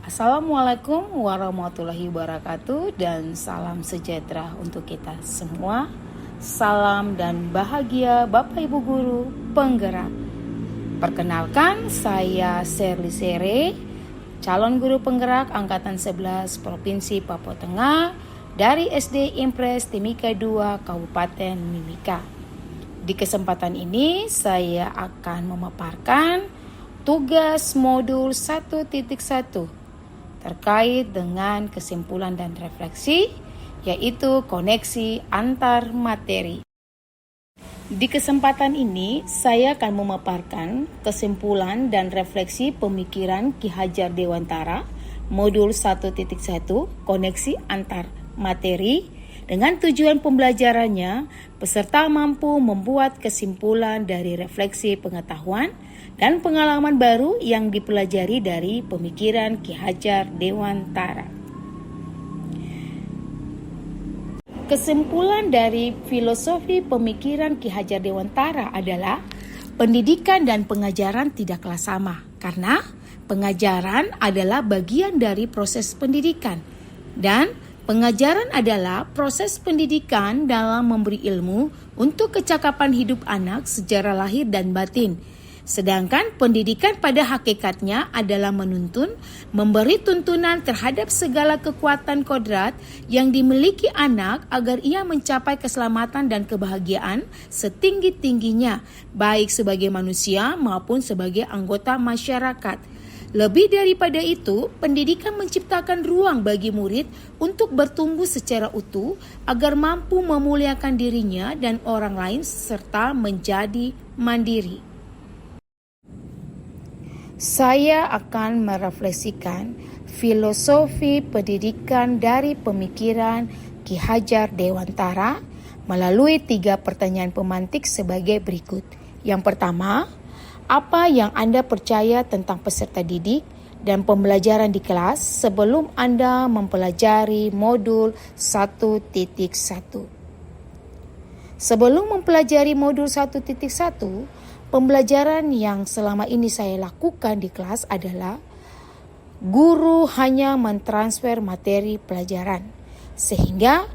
Assalamualaikum warahmatullahi wabarakatuh dan salam sejahtera untuk kita semua. Salam dan bahagia Bapak Ibu Guru Penggerak. Perkenalkan, saya Sherly Sere, calon guru penggerak Angkatan 11 Provinsi Papua Tengah dari SD Impres Timika 2 Kabupaten Mimika. Di kesempatan ini saya akan memaparkan tugas modul 1.1 terkait dengan kesimpulan dan refleksi, yaitu koneksi antar materi. Di kesempatan ini, saya akan memaparkan kesimpulan dan refleksi pemikiran Ki Hajar Dewantara, modul 1.1, koneksi antar materi, dengan tujuan pembelajarannya, peserta mampu membuat kesimpulan dari refleksi pengetahuan dan pengalaman baru yang dipelajari dari pemikiran Ki Hajar Dewantara. Kesimpulan dari filosofi pemikiran Ki Hajar Dewantara adalah pendidikan dan pengajaran tidaklah sama, karena pengajaran adalah bagian dari proses pendidikan dan pengajaran adalah proses pendidikan dalam memberi ilmu untuk kecakapan hidup anak secara lahir dan batin. Sedangkan pendidikan pada hakikatnya adalah menuntun, memberi tuntunan terhadap segala kekuatan kodrat yang dimiliki anak agar ia mencapai keselamatan dan kebahagiaan setinggi-tingginya, baik sebagai manusia maupun sebagai anggota masyarakat. Lebih daripada itu, pendidikan menciptakan ruang bagi murid untuk bertumbuh secara utuh agar mampu memuliakan dirinya dan orang lain serta menjadi mandiri. Saya akan merefleksikan filosofi pendidikan dari pemikiran Ki Hajar Dewantara melalui 3 pertanyaan pemantik sebagai berikut. Yang pertama, apa yang Anda percaya tentang peserta didik dan pembelajaran di kelas sebelum Anda mempelajari modul 1.1? Sebelum mempelajari modul 1.1, pembelajaran yang selama ini saya lakukan di kelas adalah guru hanya mentransfer materi pelajaran, sehingga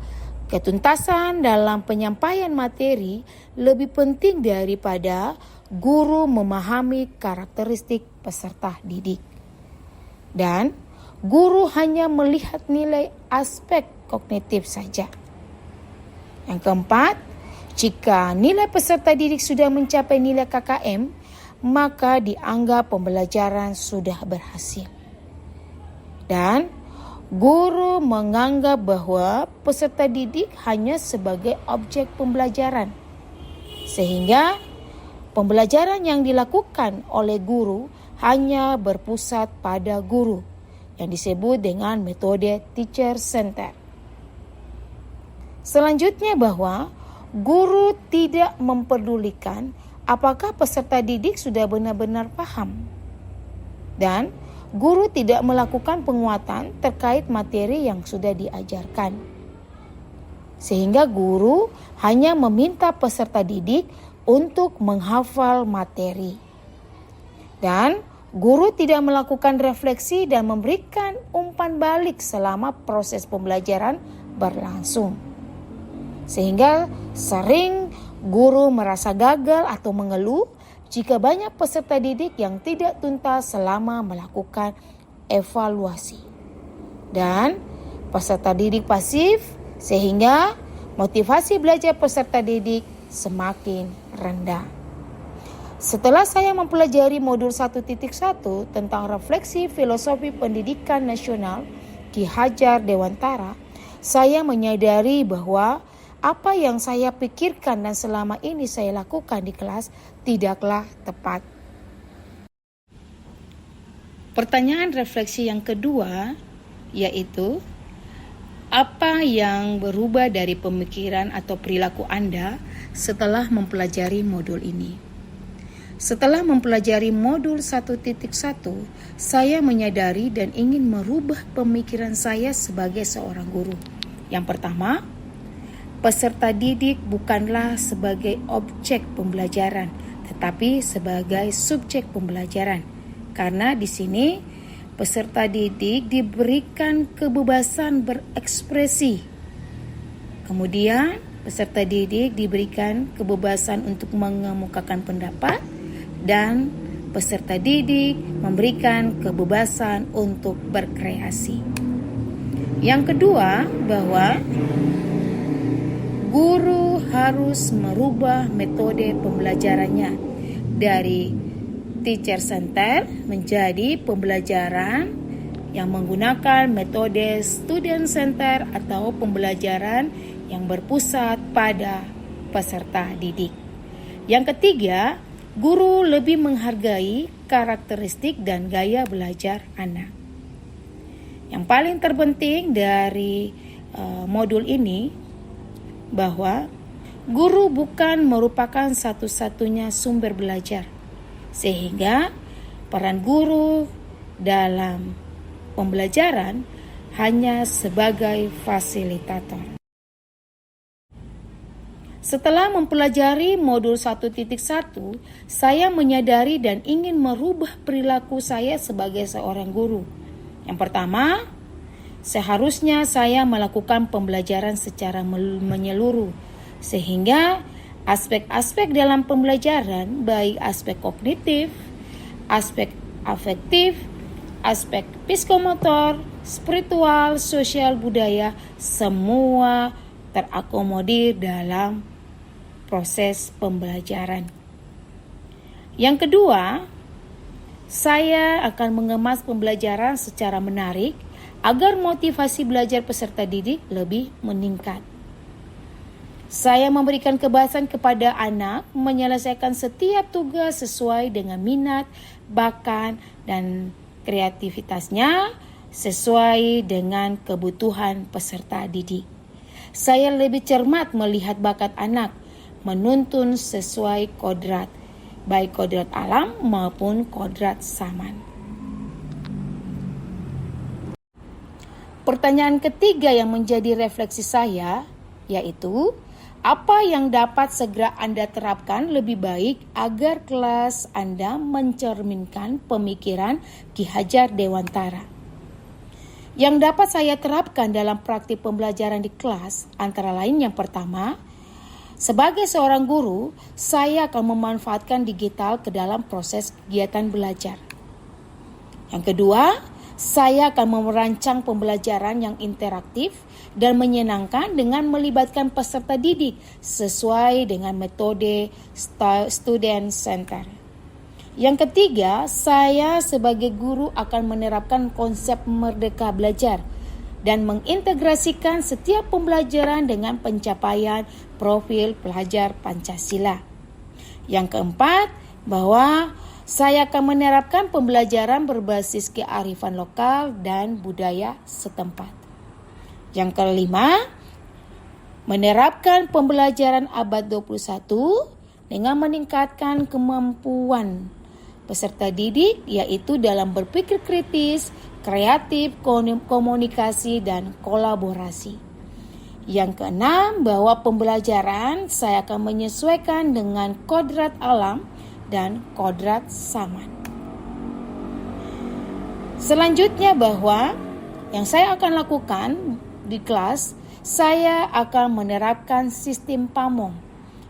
ketuntasan dalam penyampaian materi lebih penting daripada guru memahami karakteristik peserta didik. Dan guru hanya melihat nilai aspek kognitif saja. Yang keempat, jika nilai peserta didik sudah mencapai nilai KKM, maka dianggap pembelajaran sudah berhasil. Dan guru menganggap bahwa peserta didik hanya sebagai objek pembelajaran. Sehingga pembelajaran yang dilakukan oleh guru hanya berpusat pada guru, yang disebut dengan metode teacher center. Selanjutnya bahwa guru tidak memperdulikan apakah peserta didik sudah benar-benar paham. Dan guru tidak melakukan penguatan terkait materi yang sudah diajarkan. Sehingga guru hanya meminta peserta didik untuk menghafal materi. Dan guru tidak melakukan refleksi dan memberikan umpan balik selama proses pembelajaran berlangsung. Sehingga sering guru merasa gagal atau mengeluh jika banyak peserta didik yang tidak tuntas selama melakukan evaluasi. Dan peserta didik pasif sehingga motivasi belajar peserta didik semakin rendah. Setelah saya mempelajari modul 1.1 tentang refleksi filosofi pendidikan nasional Ki Hajar Dewantara, saya menyadari bahwa apa yang saya pikirkan dan selama ini saya lakukan di kelas tidaklah tepat. Pertanyaan refleksi yang kedua yaitu, apa yang berubah dari pemikiran atau perilaku Anda setelah mempelajari modul ini? Setelah mempelajari modul 1.1, saya menyadari dan ingin merubah pemikiran saya sebagai seorang guru. Yang pertama, peserta didik bukanlah sebagai objek pembelajaran, tetapi sebagai subjek pembelajaran. Karena di sini peserta didik diberikan kebebasan berekspresi. Kemudian, peserta didik diberikan kebebasan untuk mengemukakan pendapat dan peserta didik memberikan kebebasan untuk berkreasi. Yang kedua, bahwa guru harus merubah metode pembelajarannya dari teacher center menjadi pembelajaran yang menggunakan metode student center atau pembelajaran yang berpusat pada peserta didik. Yang ketiga, guru lebih menghargai karakteristik dan gaya belajar anak. Yang paling terpenting dari modul ini bahwa guru bukan merupakan satu-satunya sumber belajar, sehingga peran guru dalam pembelajaran hanya sebagai fasilitator. Setelah mempelajari modul 1.1, saya menyadari dan ingin merubah perilaku saya sebagai seorang guru. Yang pertama, seharusnya saya melakukan pembelajaran secara menyeluruh, sehingga aspek-aspek dalam pembelajaran, baik aspek kognitif, aspek afektif, aspek psikomotor, spiritual, sosial, budaya, semua terakomodir dalam proses pembelajaran. Yang kedua, saya akan mengemas pembelajaran secara menarik agar motivasi belajar peserta didik lebih meningkat. Saya memberikan kebebasan kepada anak menyelesaikan setiap tugas sesuai dengan minat, bakat, dan kreativitasnya sesuai dengan kebutuhan peserta didik. Saya lebih cermat melihat bakat anak, menuntun sesuai kodrat, baik kodrat alam maupun kodrat zaman. Pertanyaan ketiga yang menjadi refleksi saya yaitu, apa yang dapat segera Anda terapkan lebih baik agar kelas Anda mencerminkan pemikiran Ki Hajar Dewantara? Yang dapat saya terapkan dalam praktik pembelajaran di kelas antara lain yang pertama, sebagai seorang guru, saya akan memanfaatkan digital ke dalam proses kegiatan belajar. Yang kedua, saya akan merancang pembelajaran yang interaktif dan menyenangkan dengan melibatkan peserta didik sesuai dengan metode student center. Yang ketiga, saya sebagai guru akan menerapkan konsep merdeka belajar dan mengintegrasikan setiap pembelajaran dengan pencapaian profil pelajar Pancasila. Yang keempat, bahwa saya akan menerapkan pembelajaran berbasis kearifan lokal dan budaya setempat. Yang kelima, menerapkan pembelajaran abad 21 dengan meningkatkan kemampuan peserta didik yaitu dalam berpikir kritis, kreatif, komunikasi, dan kolaborasi. Yang keenam, bahwa pembelajaran saya akan menyesuaikan dengan kodrat alam dan kodrat zaman. Selanjutnya bahwa yang saya akan lakukan di kelas, saya akan menerapkan sistem pamong,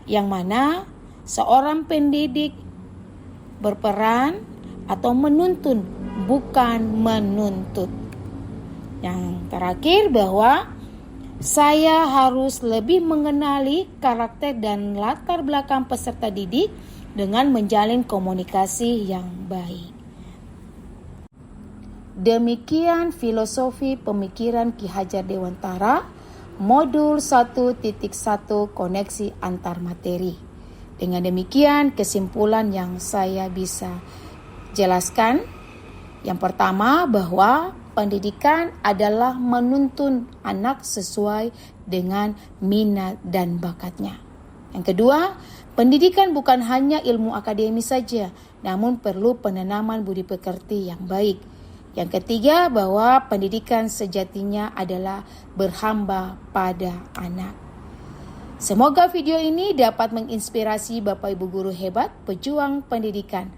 yang mana seorang pendidik berperan atau menuntun, bukan menuntut. Yang terakhir bahwa saya harus lebih mengenali karakter dan latar belakang peserta didik dengan menjalin komunikasi yang baik. Demikian filosofi pemikiran Ki Hajar Dewantara, modul 1.1 koneksi antar materi. Dengan demikian kesimpulan yang saya bisa jelaskan. Yang pertama, bahwa pendidikan adalah menuntun anak sesuai dengan minat dan bakatnya. Yang kedua, pendidikan bukan hanya ilmu akademis saja, namun perlu penanaman budi pekerti yang baik. Yang ketiga, bahwa pendidikan sejatinya adalah berhamba pada anak. Semoga video ini dapat menginspirasi Bapak Ibu guru hebat pejuang pendidikan.